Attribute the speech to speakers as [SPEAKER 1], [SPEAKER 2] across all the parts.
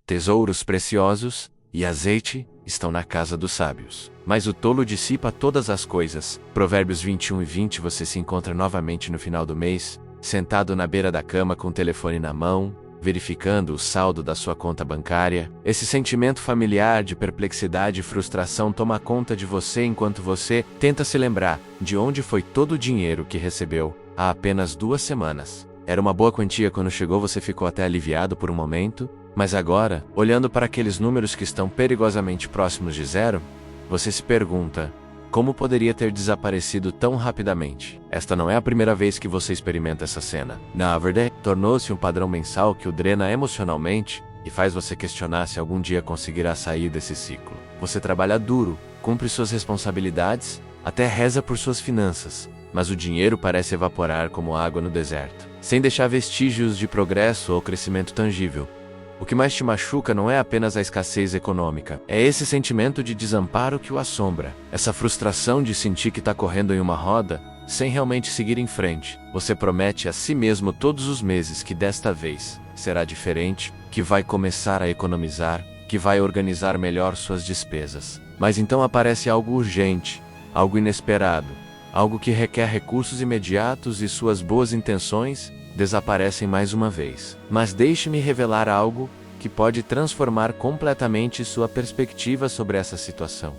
[SPEAKER 1] Tesouros preciosos e azeite estão na casa dos sábios, mas o tolo dissipa todas as coisas. Provérbios 21:20. Você se encontra novamente no final do mês, sentado na beira da cama com o telefone na mão, verificando o saldo da sua conta bancária. Esse sentimento familiar de perplexidade e frustração toma conta de você enquanto você tenta se lembrar de onde foi todo o dinheiro que recebeu há apenas 2 semanas. Era uma boa quantia quando chegou, você ficou até aliviado por um momento, mas agora, olhando para aqueles números que estão perigosamente próximos de zero, você se pergunta: como poderia ter desaparecido tão rapidamente? Esta não é a primeira vez que você experimenta essa cena. Na verdade, tornou-se um padrão mensal que o drena emocionalmente e faz você questionar se algum dia conseguirá sair desse ciclo. Você trabalha duro, cumpre suas responsabilidades, até reza por suas finanças, mas o dinheiro parece evaporar como água no deserto, sem deixar vestígios de progresso ou crescimento tangível. O que mais te machuca não é apenas a escassez econômica, é esse sentimento de desamparo que o assombra, essa frustração de sentir que está correndo em uma roda, sem realmente seguir em frente. Você promete a si mesmo todos os meses que desta vez será diferente, que vai começar a economizar, que vai organizar melhor suas despesas. Mas então aparece algo urgente, algo inesperado, algo que requer recursos imediatos e suas boas intenções desaparecem mais uma vez. Mas deixe-me revelar algo que pode transformar completamente sua perspectiva sobre essa situação.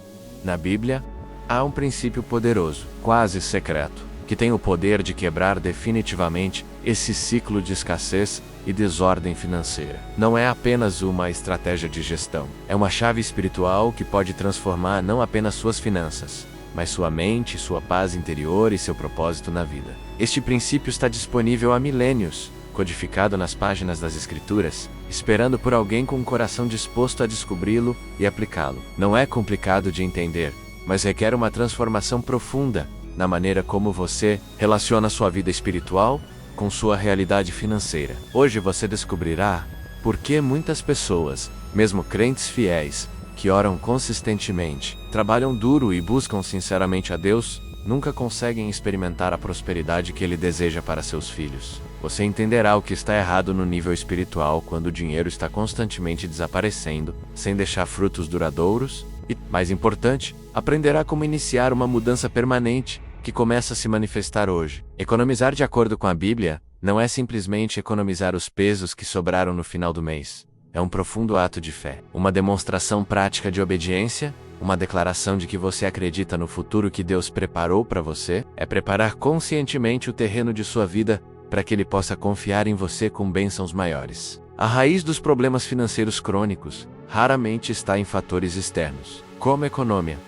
[SPEAKER 1] Na Bíblia, há um princípio poderoso, quase secreto, que tem o poder de quebrar definitivamente esse ciclo de escassez e desordem financeira. Não é apenas uma estratégia de gestão, é uma chave espiritual que pode transformar não apenas suas finanças, mas sua mente, sua paz interior e seu propósito na vida. Este princípio está disponível há milênios, codificado nas páginas das Escrituras, esperando por alguém com um coração disposto a descobri-lo e aplicá-lo. Não é complicado de entender, mas requer uma transformação profunda na maneira como você relaciona sua vida espiritual com sua realidade financeira. Hoje você descobrirá por que muitas pessoas, mesmo crentes fiéis, que oram consistentemente, trabalham duro e buscam sinceramente a Deus, nunca conseguem experimentar a prosperidade que Ele deseja para seus filhos. Você entenderá o que está errado no nível espiritual quando o dinheiro está constantemente desaparecendo, sem deixar frutos duradouros, e, mais importante, aprenderá como iniciar uma mudança permanente que começa a se manifestar hoje. Economizar de acordo com a Bíblia não é simplesmente economizar os pesos que sobraram no final do mês. É um profundo ato de fé, uma demonstração prática de obediência, uma declaração de que você acredita no futuro que Deus preparou para você. É preparar conscientemente o terreno de sua vida para que Ele possa confiar em você com bênçãos maiores. A raiz dos problemas financeiros crônicos raramente está em fatores externos, como economia,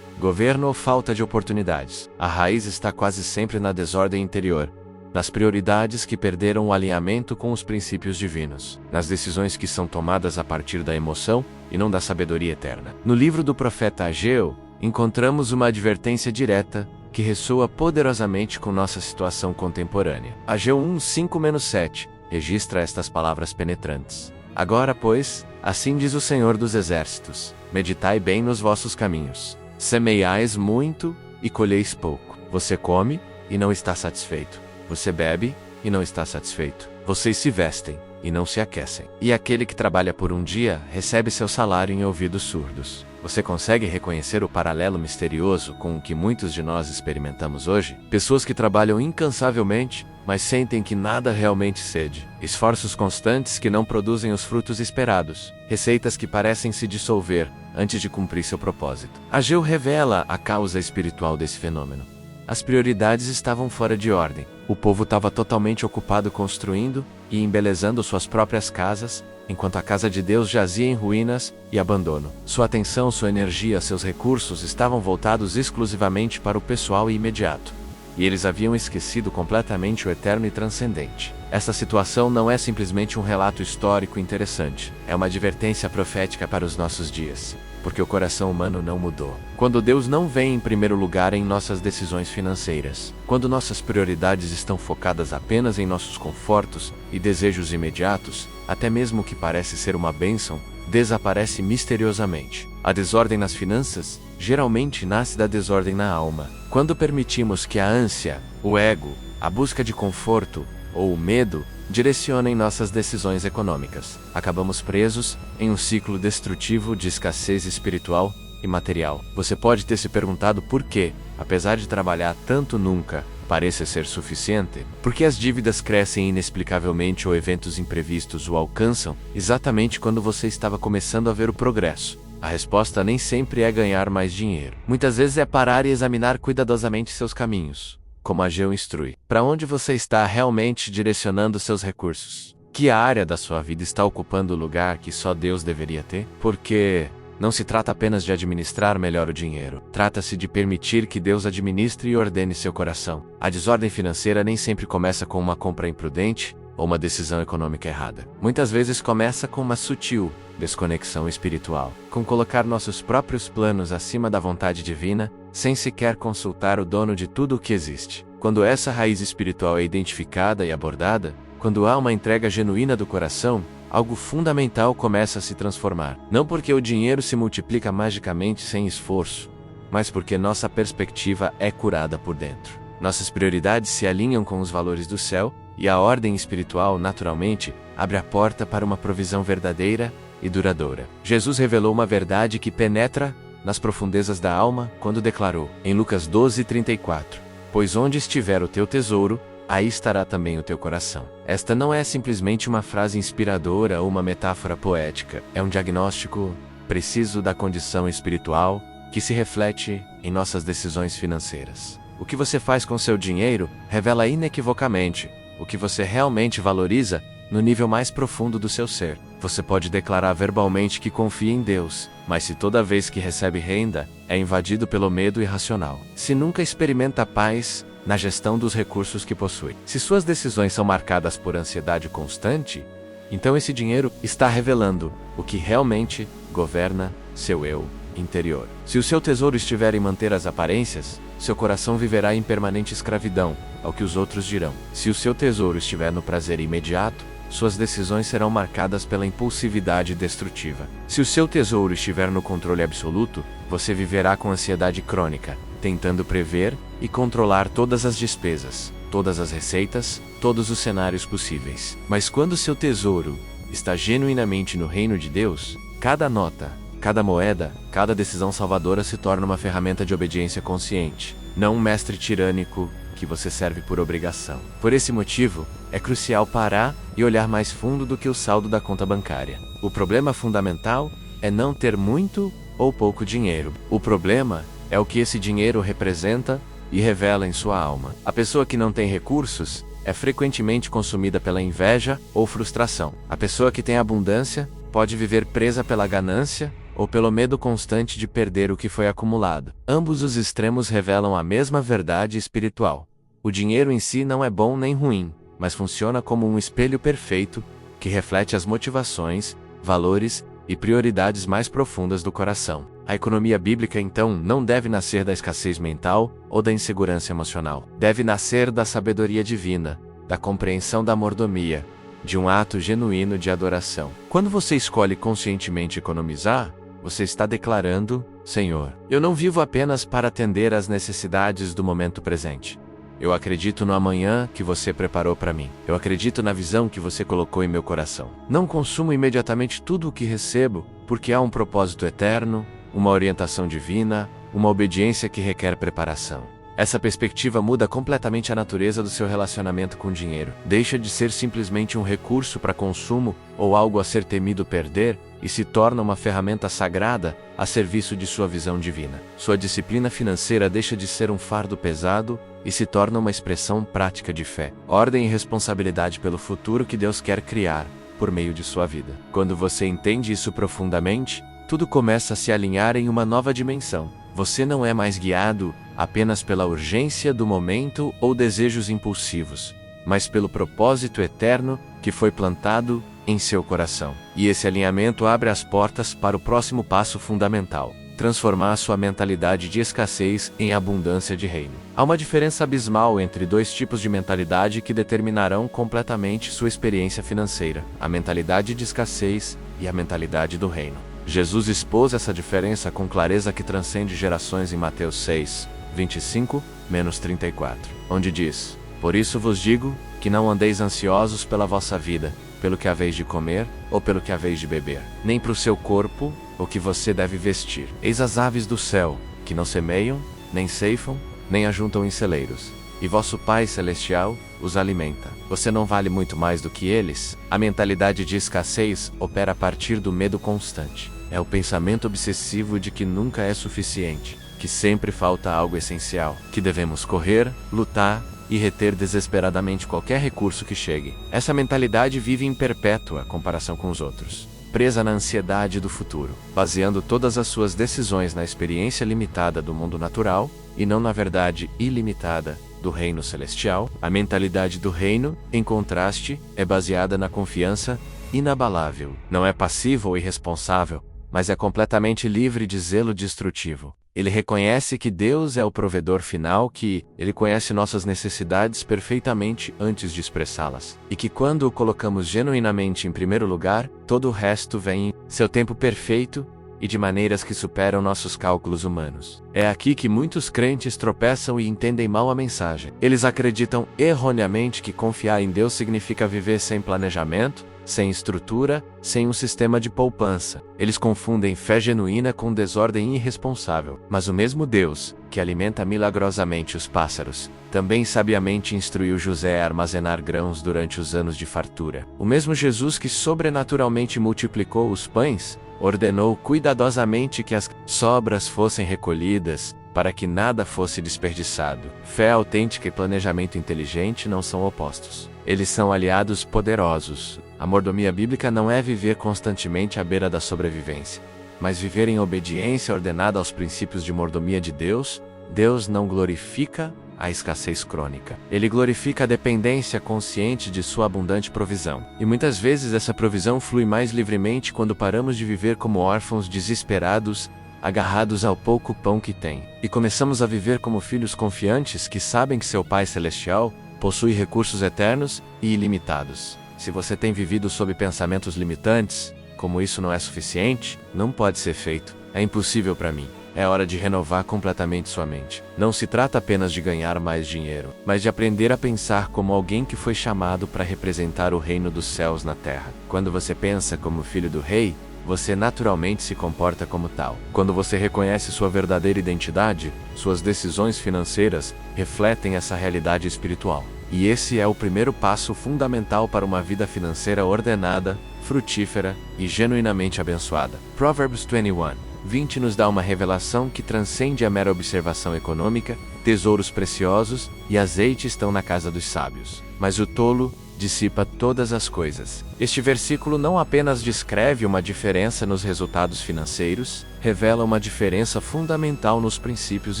[SPEAKER 1] governo ou falta de oportunidades. A raiz está quase sempre na desordem interior, nas prioridades que perderam o alinhamento com os princípios divinos, nas decisões que são tomadas a partir da emoção e não da sabedoria eterna. No livro do profeta Ageu, encontramos uma advertência direta que ressoa poderosamente com nossa situação contemporânea. Ageu 1:5-7 registra estas palavras penetrantes. Agora, pois, assim diz o Senhor dos Exércitos: meditai bem nos vossos caminhos. Semeiais muito e colheis pouco. Você come e não está satisfeito. Você bebe e não está satisfeito. Vocês se vestem e não se aquecem. E aquele que trabalha por um dia recebe seu salário em ouvidos surdos. Você consegue reconhecer o paralelo misterioso com o que muitos de nós experimentamos hoje? Pessoas que trabalham incansavelmente, mas sentem que nada realmente cede. Esforços constantes que não produzem os frutos esperados. Receitas que parecem se dissolver antes de cumprir seu propósito. Ageu revela a causa espiritual desse fenômeno. As prioridades estavam fora de ordem. O povo estava totalmente ocupado construindo e embelezando suas próprias casas, enquanto a casa de Deus jazia em ruínas e abandono. Sua atenção, sua energia, seus recursos estavam voltados exclusivamente para o pessoal imediato. E eles haviam esquecido completamente o eterno e transcendente. Essa situação não é simplesmente um relato histórico interessante. É uma advertência profética para os nossos dias. Porque o coração humano não mudou. Quando Deus não vem em primeiro lugar em nossas decisões financeiras, quando nossas prioridades estão focadas apenas em nossos confortos e desejos imediatos, até mesmo o que parece ser uma bênção, desaparece misteriosamente. A desordem nas finanças geralmente nasce da desordem na alma. Quando permitimos que a ânsia, o ego, a busca de conforto ou o medo direcionem nossas decisões econômicas. Acabamos presos em um ciclo destrutivo de escassez espiritual e material. Você pode ter se perguntado por que, apesar de trabalhar tanto, nunca parece ser suficiente? Por que as dívidas crescem inexplicavelmente ou eventos imprevistos o alcançam exatamente quando você estava começando a ver o progresso? A resposta nem sempre é ganhar mais dinheiro. Muitas vezes é parar e examinar cuidadosamente seus caminhos, como Ageu instrui. Para onde você está realmente direcionando seus recursos? Que área da sua vida está ocupando o lugar que só Deus deveria ter? Porque não se trata apenas de administrar melhor o dinheiro. Trata-se de permitir que Deus administre e ordene seu coração. A desordem financeira nem sempre começa com uma compra imprudente ou uma decisão econômica errada. Muitas vezes começa com uma sutil desconexão espiritual, com colocar nossos próprios planos acima da vontade divina, sem sequer consultar o dono de tudo o que existe. Quando essa raiz espiritual é identificada e abordada, quando há uma entrega genuína do coração, algo fundamental começa a se transformar. Não porque o dinheiro se multiplica magicamente sem esforço, mas porque nossa perspectiva é curada por dentro. Nossas prioridades se alinham com os valores do céu, e a ordem espiritual, naturalmente, abre a porta para uma provisão verdadeira e duradoura. Jesus revelou uma verdade que penetra nas profundezas da alma quando declarou, em Lucas 12:34, pois onde estiver o teu tesouro, aí estará também o teu coração. Esta não é simplesmente uma frase inspiradora ou uma metáfora poética, é um diagnóstico preciso da condição espiritual que se reflete em nossas decisões financeiras. O que você faz com seu dinheiro revela inequivocamente o que você realmente valoriza no nível mais profundo do seu ser. Você pode declarar verbalmente que confia em Deus, mas se toda vez que recebe renda, é invadido pelo medo irracional. Se nunca experimenta paz na gestão dos recursos que possui. Se suas decisões são marcadas por ansiedade constante, então esse dinheiro está revelando o que realmente governa seu eu interior. Se o seu tesouro estiver em manter as aparências, seu coração viverá em permanente escravidão ao que os outros dirão. Se o seu tesouro estiver no prazer imediato, suas decisões serão marcadas pela impulsividade destrutiva. Se o seu tesouro estiver no controle absoluto, você viverá com ansiedade crônica, tentando prever e controlar todas as despesas, todas as receitas, todos os cenários possíveis. Mas quando seu tesouro está genuinamente no reino de Deus, cada nota, cada moeda, cada decisão salvadora se torna uma ferramenta de obediência consciente, não um mestre tirânico que você serve por obrigação. Por esse motivo, é crucial parar e olhar mais fundo do que o saldo da conta bancária. O problema fundamental é não ter muito ou pouco dinheiro. O problema é o que esse dinheiro representa e revela em sua alma. A pessoa que não tem recursos é frequentemente consumida pela inveja ou frustração. A pessoa que tem abundância pode viver presa pela ganância ou pelo medo constante de perder o que foi acumulado. Ambos os extremos revelam a mesma verdade espiritual. O dinheiro em si não é bom nem ruim, mas funciona como um espelho perfeito que reflete as motivações, valores e prioridades mais profundas do coração. A economia bíblica, então, não deve nascer da escassez mental ou da insegurança emocional. Deve nascer da sabedoria divina, da compreensão da mordomia, de um ato genuíno de adoração. Quando você escolhe conscientemente economizar, você está declarando, Senhor, eu não vivo apenas para atender às necessidades do momento presente. Eu acredito no amanhã que você preparou para mim. Eu acredito na visão que você colocou em meu coração. Não consumo imediatamente tudo o que recebo, porque há um propósito eterno, uma orientação divina, uma obediência que requer preparação. Essa perspectiva muda completamente a natureza do seu relacionamento com o dinheiro. Deixa de ser simplesmente um recurso para consumo ou algo a ser temido perder e se torna uma ferramenta sagrada a serviço de sua visão divina. Sua disciplina financeira deixa de ser um fardo pesado e se torna uma expressão prática de fé, ordem e responsabilidade pelo futuro que Deus quer criar por meio de sua vida. Quando você entende isso profundamente, tudo começa a se alinhar em uma nova dimensão. Você não é mais guiado apenas pela urgência do momento ou desejos impulsivos, mas pelo propósito eterno que foi plantado em seu coração. E esse alinhamento abre as portas para o próximo passo fundamental: transformar sua mentalidade de escassez em abundância de reino. Há uma diferença abismal entre dois tipos de mentalidade que determinarão completamente sua experiência financeira: a mentalidade de escassez e a mentalidade do reino. Jesus expôs essa diferença com clareza que transcende gerações em Mateus 6, 25-34, onde diz: Por isso vos digo, que não andeis ansiosos pela vossa vida, pelo que haveis de comer, ou pelo que haveis de beber, nem para o seu corpo, o que você deve vestir. Eis as aves do céu, que não semeiam, nem ceifam, nem ajuntam em celeiros, e vosso Pai Celestial os alimenta. Você não vale muito mais do que eles? A mentalidade de escassez opera a partir do medo constante. É o pensamento obsessivo de que nunca é suficiente, que sempre falta algo essencial, que devemos correr, lutar e reter desesperadamente qualquer recurso que chegue. Essa mentalidade vive em perpétua comparação com os outros, presa na ansiedade do futuro, baseando todas as suas decisões na experiência limitada do mundo natural e não na verdade ilimitada do reino celestial. A mentalidade do reino, em contraste, é baseada na confiança inabalável. Não é passivo ou irresponsável, mas é completamente livre de zelo destrutivo. Ele reconhece que Deus é o provedor final, que Ele conhece nossas necessidades perfeitamente antes de expressá-las, e que quando o colocamos genuinamente em primeiro lugar, todo o resto vem em seu tempo perfeito e de maneiras que superam nossos cálculos humanos. É aqui que muitos crentes tropeçam e entendem mal a mensagem. Eles acreditam erroneamente que confiar em Deus significa viver sem planejamento, sem estrutura, sem um sistema de poupança. Eles confundem fé genuína com desordem irresponsável. Mas o mesmo Deus, que alimenta milagrosamente os pássaros, também sabiamente instruiu José a armazenar grãos durante os anos de fartura. O mesmo Jesus que sobrenaturalmente multiplicou os pães, ordenou cuidadosamente que as sobras fossem recolhidas, para que nada fosse desperdiçado. Fé autêntica e planejamento inteligente não são opostos. Eles são aliados poderosos. A mordomia bíblica não é viver constantemente à beira da sobrevivência, mas viver em obediência ordenada aos princípios de mordomia de Deus. Deus não glorifica a escassez crônica. Ele glorifica a dependência consciente de sua abundante provisão. E muitas vezes essa provisão flui mais livremente quando paramos de viver como órfãos desesperados, agarrados ao pouco pão que têm, e começamos a viver como filhos confiantes que sabem que seu Pai Celestial possui recursos eternos e ilimitados. Se você tem vivido sob pensamentos limitantes, como isso não é suficiente, não pode ser feito, é impossível para mim. É hora de renovar completamente sua mente. Não se trata apenas de ganhar mais dinheiro, mas de aprender a pensar como alguém que foi chamado para representar o reino dos céus na terra. Quando você pensa como filho do rei, você naturalmente se comporta como tal. Quando você reconhece sua verdadeira identidade, suas decisões financeiras refletem essa realidade espiritual. E esse é o primeiro passo fundamental para uma vida financeira ordenada, frutífera e genuinamente abençoada. Provérbios 21:20 nos dá uma revelação que transcende a mera observação econômica. Tesouros preciosos e azeite estão na casa dos sábios, mas o tolo dissipa todas as coisas. Este versículo não apenas descreve uma diferença nos resultados financeiros, revela uma diferença fundamental nos princípios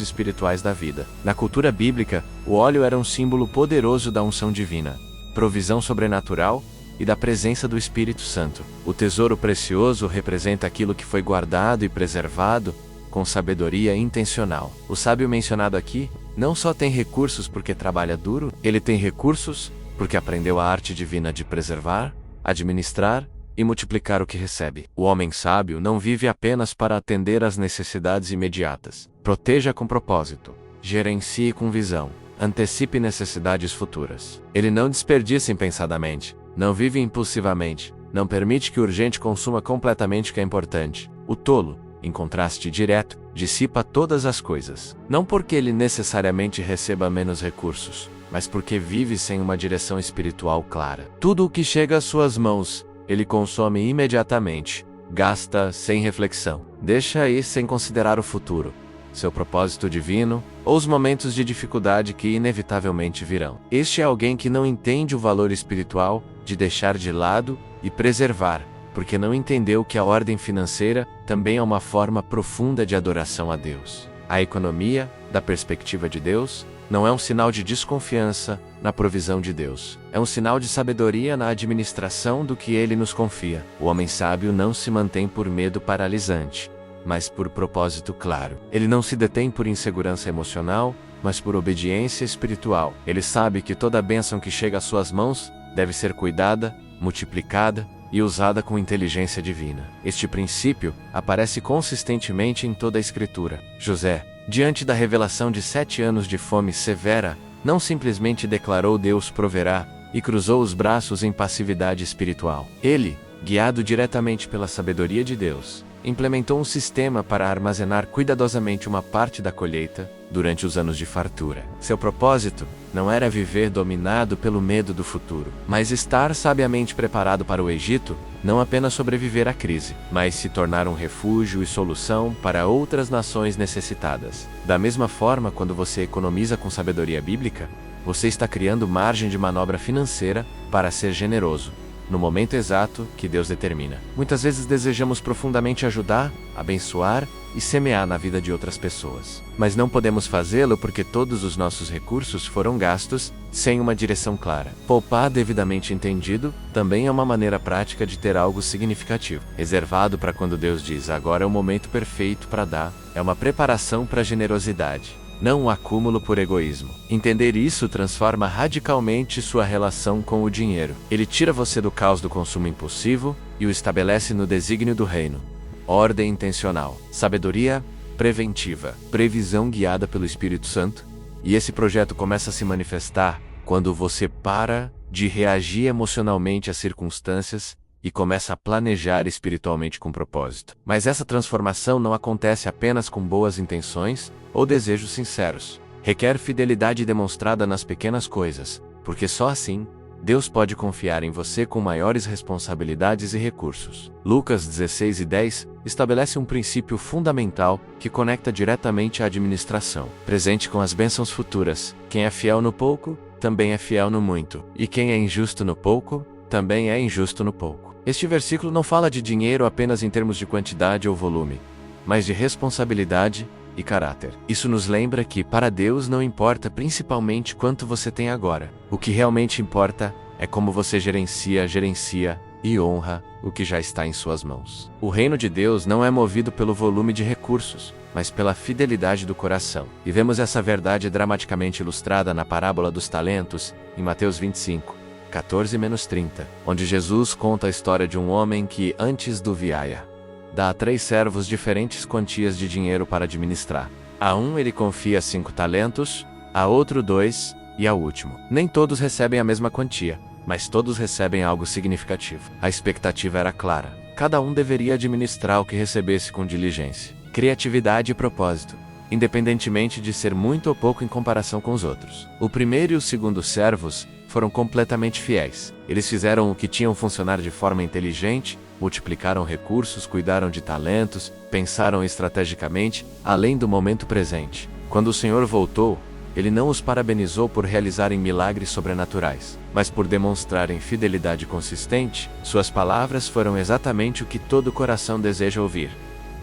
[SPEAKER 1] espirituais da vida. Na cultura bíblica, o óleo era um símbolo poderoso da unção divina, provisão sobrenatural e da presença do Espírito Santo. O tesouro precioso representa aquilo que foi guardado e preservado com sabedoria intencional. O sábio mencionado aqui não só tem recursos porque trabalha duro, ele tem recursos porque aprendeu a arte divina de preservar, administrar e multiplicar o que recebe. O homem sábio não vive apenas para atender às necessidades imediatas. Proteja com propósito, gerencie com visão, antecipe necessidades futuras. Ele não desperdiça impensadamente, não vive impulsivamente, não permite que o urgente consuma completamente o que é importante. O tolo, em contraste direto, dissipa todas as coisas. Não porque ele necessariamente receba menos recursos, mas porque vive sem uma direção espiritual clara. Tudo o que chega às suas mãos, ele consome imediatamente, gasta sem reflexão, deixa ir sem considerar o futuro, seu propósito divino, ou os momentos de dificuldade que inevitavelmente virão. Este é alguém que não entende o valor espiritual de deixar de lado e preservar, porque não entendeu que a ordem financeira também é uma forma profunda de adoração a Deus. A economia, da perspectiva de Deus, não é um sinal de desconfiança na provisão de Deus. É um sinal de sabedoria na administração do que Ele nos confia. O homem sábio não se mantém por medo paralisante, mas por propósito claro. Ele não se detém por insegurança emocional, mas por obediência espiritual. Ele sabe que toda a bênção que chega às suas mãos deve ser cuidada, multiplicada e usada com inteligência divina. Este princípio aparece consistentemente em toda a Escritura. José, diante da revelação de 7 anos de fome severa, Não simplesmente declarou Deus proverá e cruzou os braços em passividade espiritual. Ele, guiado diretamente pela sabedoria de Deus, implementou um sistema para armazenar cuidadosamente uma parte da colheita durante os anos de fartura. Seu propósito não era viver dominado pelo medo do futuro, mas estar sabiamente preparado para o Egito, não apenas sobreviver à crise, mas se tornar um refúgio e solução para outras nações necessitadas. Da mesma forma, quando você economiza com sabedoria bíblica, você está criando margem de manobra financeira para ser generoso no momento exato que Deus determina. Muitas vezes desejamos profundamente ajudar, abençoar e semear na vida de outras pessoas. Mas não podemos fazê-lo porque todos os nossos recursos foram gastos sem uma direção clara. Poupar devidamente entendido também é uma maneira prática de ter algo significativo. Reservado para quando Deus diz, agora é o momento perfeito para dar, é uma preparação para a generosidade, não um acúmulo por egoísmo. Entender isso transforma radicalmente sua relação com o dinheiro. Ele tira você do caos do consumo impulsivo e o estabelece no desígnio do reino. Ordem intencional, sabedoria preventiva, previsão guiada pelo Espírito Santo. E esse projeto começa a se manifestar quando você para de reagir emocionalmente às circunstâncias e começa a planejar espiritualmente com propósito. Mas essa transformação não acontece apenas com boas intenções ou desejos sinceros. Requer fidelidade demonstrada nas pequenas coisas, porque só assim, Deus pode confiar em você com maiores responsabilidades e recursos. Lucas 16:10 estabelece um princípio fundamental que conecta diretamente à administração, presente com as bênçãos futuras. Quem é fiel no pouco, também é fiel no muito. E quem é injusto no pouco, também é injusto no pouco. Este versículo não fala de dinheiro apenas em termos de quantidade ou volume, mas de responsabilidade e caráter. Isso nos lembra que, para Deus, não importa principalmente quanto você tem agora. O que realmente importa é como você gerencia e honra o que já está em suas mãos. O reino de Deus não é movido pelo volume de recursos, mas pela fidelidade do coração. E vemos essa verdade dramaticamente ilustrada na parábola dos talentos, em Mateus 25:14-30, onde Jesus conta a história de um homem que, antes do viaia, dá a 3 servos diferentes quantias de dinheiro para administrar. A um ele confia 5 talentos, a outro 2 e ao último. Nem todos recebem a mesma quantia, mas todos recebem algo significativo. A expectativa era clara. Cada um deveria administrar o que recebesse com diligência, criatividade e propósito, independentemente de ser muito ou pouco em comparação com os outros. O primeiro e o segundo servos foram completamente fiéis. Eles fizeram o que tinham funcionar de forma inteligente, multiplicaram recursos, cuidaram de talentos, pensaram estrategicamente, além do momento presente. Quando o Senhor voltou, Ele não os parabenizou por realizarem milagres sobrenaturais, mas por demonstrarem fidelidade consistente. Suas palavras foram exatamente o que todo coração deseja ouvir.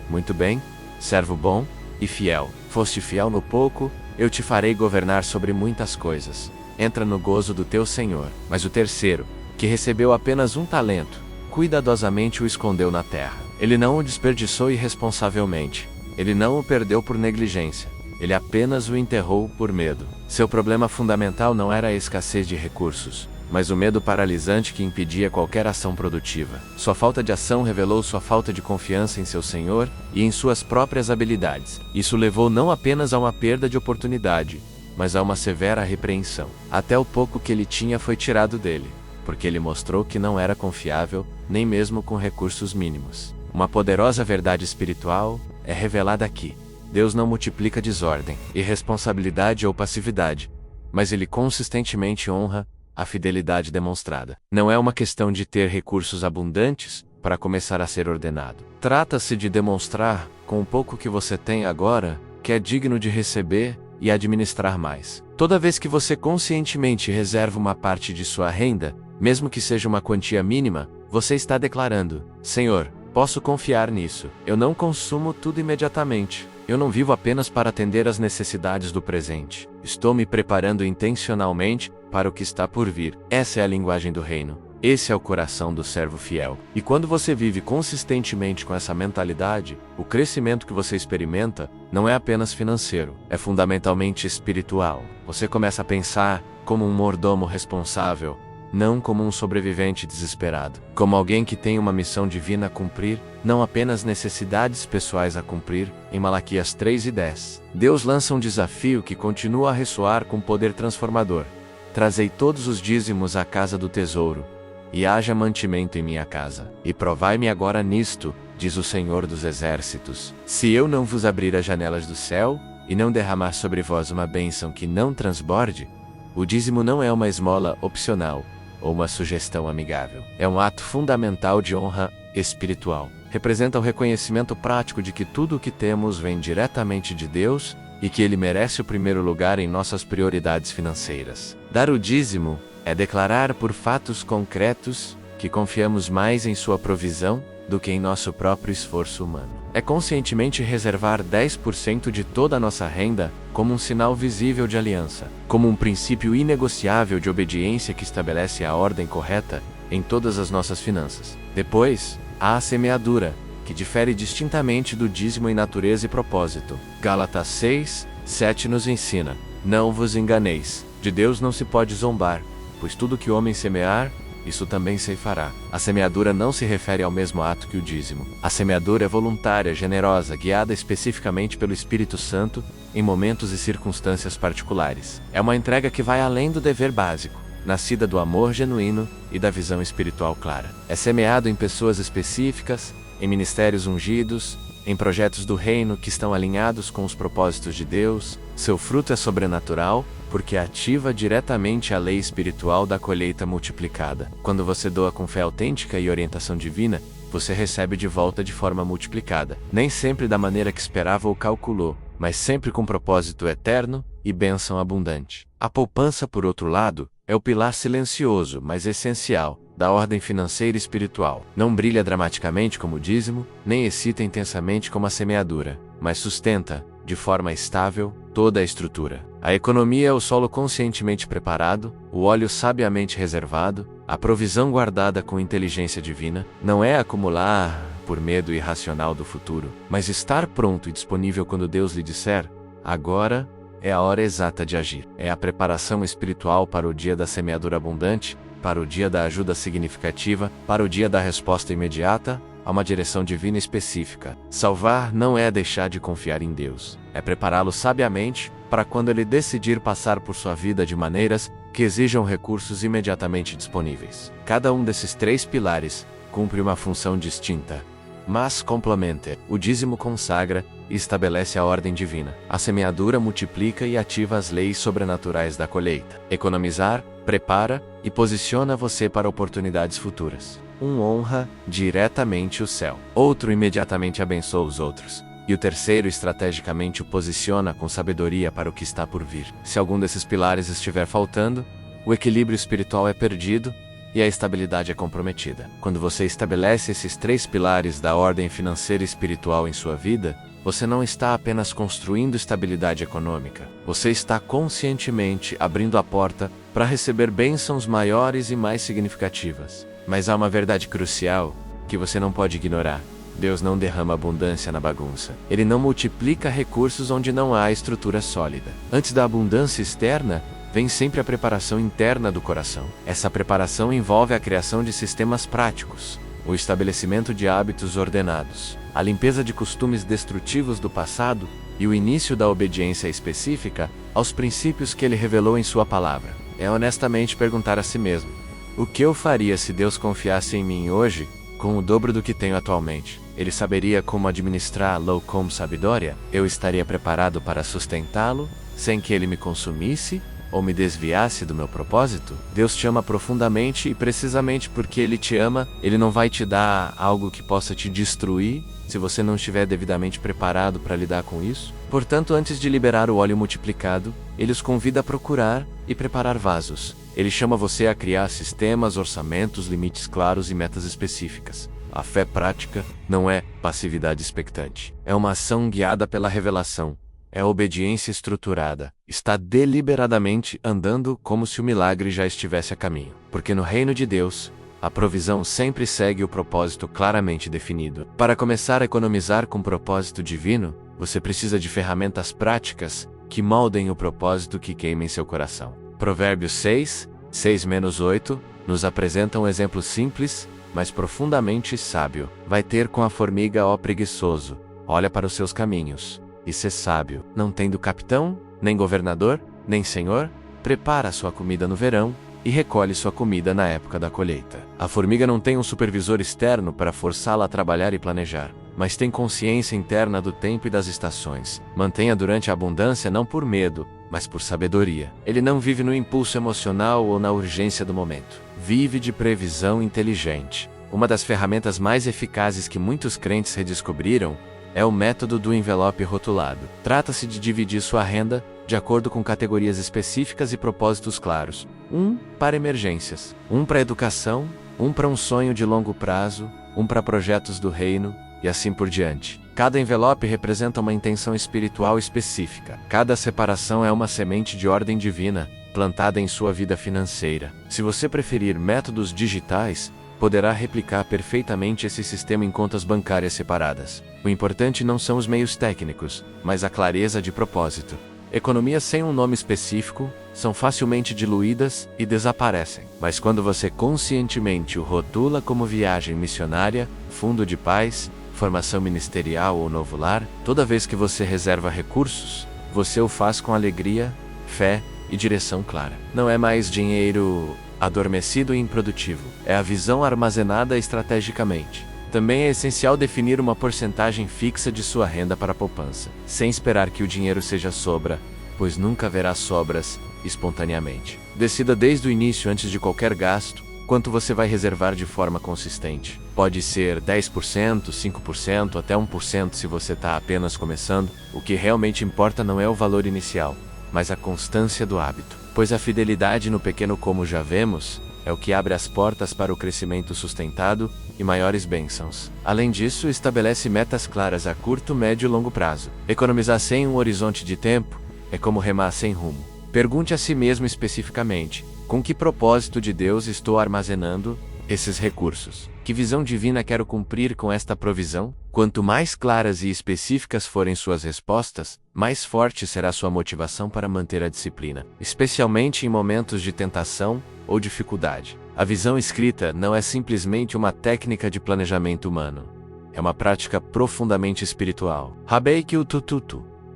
[SPEAKER 1] Muito bem, servo bom e fiel. Foste fiel no pouco, eu te farei governar sobre muitas coisas. Entra no gozo do teu Senhor. Mas o terceiro, que recebeu apenas 1 talento, cuidadosamente o escondeu na terra. Ele não o desperdiçou irresponsavelmente. Ele não o perdeu por negligência. Ele apenas o enterrou por medo. Seu problema fundamental não era a escassez de recursos, mas o medo paralisante que impedia qualquer ação produtiva. Sua falta de ação revelou sua falta de confiança em seu Senhor e em suas próprias habilidades. Isso levou não apenas a uma perda de oportunidade, mas a uma severa repreensão. Até o pouco que ele tinha foi tirado dele, porque ele mostrou que não era confiável, nem mesmo com recursos mínimos. Uma poderosa verdade espiritual é revelada aqui. Deus não multiplica desordem, irresponsabilidade ou passividade, mas Ele consistentemente honra a fidelidade demonstrada. Não é uma questão de ter recursos abundantes para começar a ser ordenado. Trata-se de demonstrar, com o pouco que você tem agora, que é digno de receber e administrar mais. Toda vez que você conscientemente reserva uma parte de sua renda, mesmo que seja uma quantia mínima, você está declarando: Senhor, posso confiar nisso. Eu não consumo tudo imediatamente. Eu não vivo apenas para atender às necessidades do presente. Estou me preparando intencionalmente para o que está por vir. Essa é a linguagem do reino. Esse é o coração do servo fiel. E quando você vive consistentemente com essa mentalidade, o crescimento que você experimenta não é apenas financeiro, é fundamentalmente espiritual. Você começa a pensar como um mordomo responsável, não como um sobrevivente desesperado, como alguém que tem uma missão divina a cumprir, não apenas necessidades pessoais a cumprir. Em Malaquias 3:10, Deus lança um desafio que continua a ressoar com poder transformador. Trazei todos os dízimos à casa do tesouro, e haja mantimento em minha casa. E provai-me agora nisto, diz o Senhor dos Exércitos, se eu não vos abrir as janelas do céu, e não derramar sobre vós uma bênção que não transborde. O dízimo não é uma esmola opcional, ou uma sugestão amigável. É um ato fundamental de honra espiritual. Representa o reconhecimento prático de que tudo o que temos vem diretamente de Deus e que Ele merece o primeiro lugar em nossas prioridades financeiras. Dar o dízimo é declarar por fatos concretos que confiamos mais em Sua provisão do que em nosso próprio esforço humano. É conscientemente reservar 10% de toda a nossa renda como um sinal visível de aliança, como um princípio inegociável de obediência que estabelece a ordem correta em todas as nossas finanças. Depois, há a semeadura, que difere distintamente do dízimo em natureza e propósito. Gálatas 6:7 nos ensina: não vos enganeis, de Deus não se pode zombar, pois tudo que o homem semear, isso também ceifará. A semeadura não se refere ao mesmo ato que o dízimo. A semeadura é voluntária, generosa, guiada especificamente pelo Espírito Santo em momentos e circunstâncias particulares. É uma entrega que vai além do dever básico, nascida do amor genuíno e da visão espiritual clara. É semeado em pessoas específicas, em ministérios ungidos, em projetos do reino que estão alinhados com os propósitos de Deus. Seu fruto é sobrenatural, porque ativa diretamente a lei espiritual da colheita multiplicada. Quando você doa com fé autêntica e orientação divina, você recebe de volta de forma multiplicada. Nem sempre da maneira que esperava ou calculou, mas sempre com propósito eterno e bênção abundante. A poupança, por outro lado, é o pilar silencioso, mas essencial, da ordem financeira e espiritual. Não brilha dramaticamente como o dízimo, nem excita intensamente como a semeadura, mas sustenta, de forma estável, toda a estrutura. A economia é o solo conscientemente preparado, o óleo sabiamente reservado, a provisão guardada com inteligência divina. Não é acumular por medo irracional do futuro, mas estar pronto e disponível quando Deus lhe disser: agora é a hora exata de agir. É a preparação espiritual para o dia da semeadura abundante, para o dia da ajuda significativa, para o dia da resposta imediata, a uma direção divina específica. Salvar não é deixar de confiar em Deus, é prepará-lo sabiamente para quando ele decidir passar por sua vida de maneiras que exijam recursos imediatamente disponíveis. Cada um desses três pilares cumpre uma função distinta, mas complementa. O dízimo consagra e estabelece a ordem divina. A semeadura multiplica e ativa as leis sobrenaturais da colheita. Economizar prepara e posiciona você para oportunidades futuras. Um honra diretamente o céu. Outro imediatamente abençoa os outros. E o terceiro estrategicamente o posiciona com sabedoria para o que está por vir. Se algum desses pilares estiver faltando, o equilíbrio espiritual é perdido e a estabilidade é comprometida. Quando você estabelece esses três pilares da ordem financeira e espiritual em sua vida, você não está apenas construindo estabilidade econômica, você está conscientemente abrindo a porta para receber bênçãos maiores e mais significativas. Mas há uma verdade crucial que você não pode ignorar. Deus não derrama abundância na bagunça. Ele não multiplica recursos onde não há estrutura sólida. Antes da abundância externa, vem sempre a preparação interna do coração. Essa preparação envolve a criação de sistemas práticos, o estabelecimento de hábitos ordenados, a limpeza de costumes destrutivos do passado e o início da obediência específica aos princípios que ele revelou em sua palavra. É honestamente perguntar a si mesmo: o que eu faria se Deus confiasse em mim hoje com o dobro do que tenho atualmente? Ele saberia como administrá-lo com sabedoria? Eu estaria preparado para sustentá-lo, sem que ele me consumisse ou me desviasse do meu propósito? Deus te ama profundamente e precisamente porque Ele te ama, Ele não vai te dar algo que possa te destruir se você não estiver devidamente preparado para lidar com isso. Portanto, antes de liberar o óleo multiplicado, Ele os convida a procurar e preparar vasos. Ele chama você a criar sistemas, orçamentos, limites claros e metas específicas. A fé prática não é passividade expectante. É uma ação guiada pela revelação. É obediência estruturada. Está deliberadamente andando como se o milagre já estivesse a caminho. Porque no reino de Deus, a provisão sempre segue o propósito claramente definido. Para começar a economizar com propósito divino, você precisa de ferramentas práticas que moldem o propósito que queima em seu coração. Provérbios 6:6-8 nos apresenta um exemplo simples, mas profundamente sábio. Vai ter com a formiga, ó preguiçoso, olha para os seus caminhos, e sê sábio. Não tendo capitão, nem governador, nem senhor, prepara sua comida no verão, e recolhe sua comida na época da colheita. A formiga não tem um supervisor externo para forçá-la a trabalhar e planejar, mas tem consciência interna do tempo e das estações. Mantenha durante a abundância não por medo, mas por sabedoria. Ele não vive no impulso emocional ou na urgência do momento. Vive de previsão inteligente. Uma das ferramentas mais eficazes que muitos crentes redescobriram é o método do envelope rotulado. Trata-se de dividir sua renda de acordo com categorias específicas e propósitos claros. Um para emergências, um para educação, um para um sonho de longo prazo, um para projetos do reino, e assim por diante. Cada envelope representa uma intenção espiritual específica. Cada separação é uma semente de ordem divina, plantada em sua vida financeira. Se você preferir métodos digitais, poderá replicar perfeitamente esse sistema em contas bancárias separadas. O importante não são os meios técnicos, mas a clareza de propósito. Economias sem um nome específico são facilmente diluídas e desaparecem. Mas quando você conscientemente o rotula como viagem missionária, fundo de paz, formação ministerial ou novo lar, toda vez que você reserva recursos, você o faz com alegria, fé e direção clara. Não é mais dinheiro adormecido e improdutivo, é a visão armazenada estrategicamente. Também é essencial definir uma porcentagem fixa de sua renda para a poupança, sem esperar que o dinheiro seja sobra, pois nunca haverá sobras espontaneamente. Decida desde o início, antes de qualquer gasto, quanto você vai reservar de forma consistente. Pode ser 10%, 5%, até 1% se você está apenas começando. O que realmente importa não é o valor inicial, mas a constância do hábito, pois a fidelidade no pequeno, como já vemos, é o que abre as portas para o crescimento sustentado e maiores bênçãos. Além disso, estabelece metas claras a curto, médio e longo prazo. Economizar sem um horizonte de tempo é como remar sem rumo. Pergunte a si mesmo especificamente: com que propósito de Deus estou armazenando esses recursos? Que visão divina quero cumprir com esta provisão? Quanto mais claras e específicas forem suas respostas, mais forte será sua motivação para manter a disciplina, especialmente em momentos de tentação ou dificuldade. A visão escrita não é simplesmente uma técnica de planejamento humano. É uma prática profundamente espiritual. Habacuque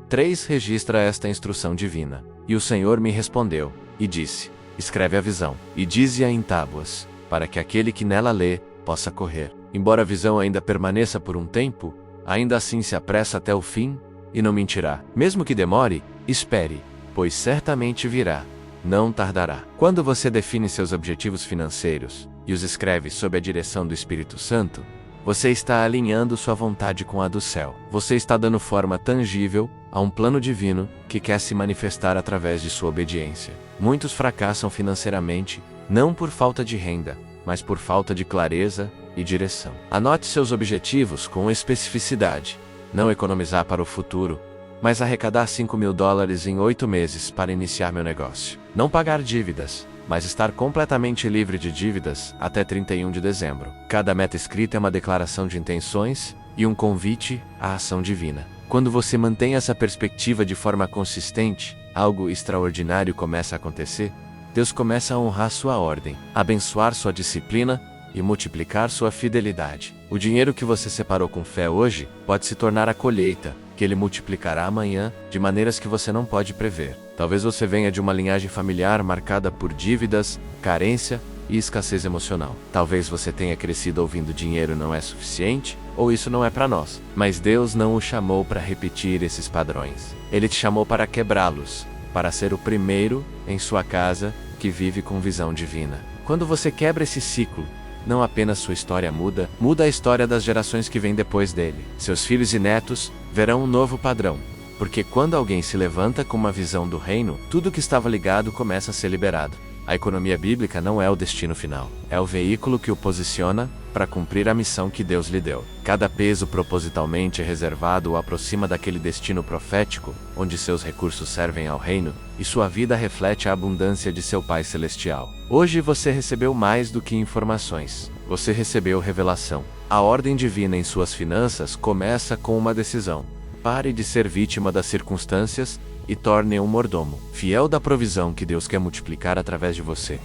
[SPEAKER 1] 3 registra esta instrução divina. E o Senhor me respondeu, e disse: escreve a visão, e dize-a em tábuas, para que aquele que nela lê possa correr. Embora a visão ainda permaneça por um tempo, ainda assim se apressa até o fim, e não mentirá. Mesmo que demore, espere, pois certamente virá. Não tardará. Quando você define seus objetivos financeiros e os escreve sob a direção do Espírito Santo, você está alinhando sua vontade com a do céu. Você está dando forma tangível a um plano divino que quer se manifestar através de sua obediência. Muitos fracassam financeiramente, não por falta de renda, mas por falta de clareza e direção. Anote seus objetivos com especificidade. Não economizar para o futuro, mas arrecadar $5.000 em 8 meses para iniciar meu negócio. Não pagar dívidas, mas estar completamente livre de dívidas até 31 de dezembro. Cada meta escrita é uma declaração de intenções e um convite à ação divina. Quando você mantém essa perspectiva de forma consistente, algo extraordinário começa a acontecer. Deus começa a honrar sua ordem, abençoar sua disciplina e multiplicar sua fidelidade. O dinheiro que você separou com fé hoje pode se tornar a colheita, que ele multiplicará amanhã de maneiras que você não pode prever. Talvez você venha de uma linhagem familiar marcada por dívidas, carência e escassez emocional. Talvez você tenha crescido ouvindo dinheiro não é suficiente, ou isso não é para nós. Mas Deus não o chamou para repetir esses padrões. Ele te chamou para quebrá-los, para ser o primeiro em sua casa que vive com visão divina. Quando você quebra esse ciclo, não apenas sua história muda, muda a história das gerações que vêm depois dele. Seus filhos e netos verão um novo padrão, porque quando alguém se levanta com uma visão do reino, tudo que estava ligado começa a ser liberado. A economia bíblica não é o destino final, é o veículo que o posiciona para cumprir a missão que Deus lhe deu. Cada peso propositalmente reservado o aproxima daquele destino profético, onde seus recursos servem ao reino, e sua vida reflete a abundância de seu Pai Celestial. Hoje você recebeu mais do que informações, você recebeu revelação. A ordem divina em suas finanças começa com uma decisão. Pare de ser vítima das circunstâncias e torne um mordomo, fiel da provisão que Deus quer multiplicar através de você.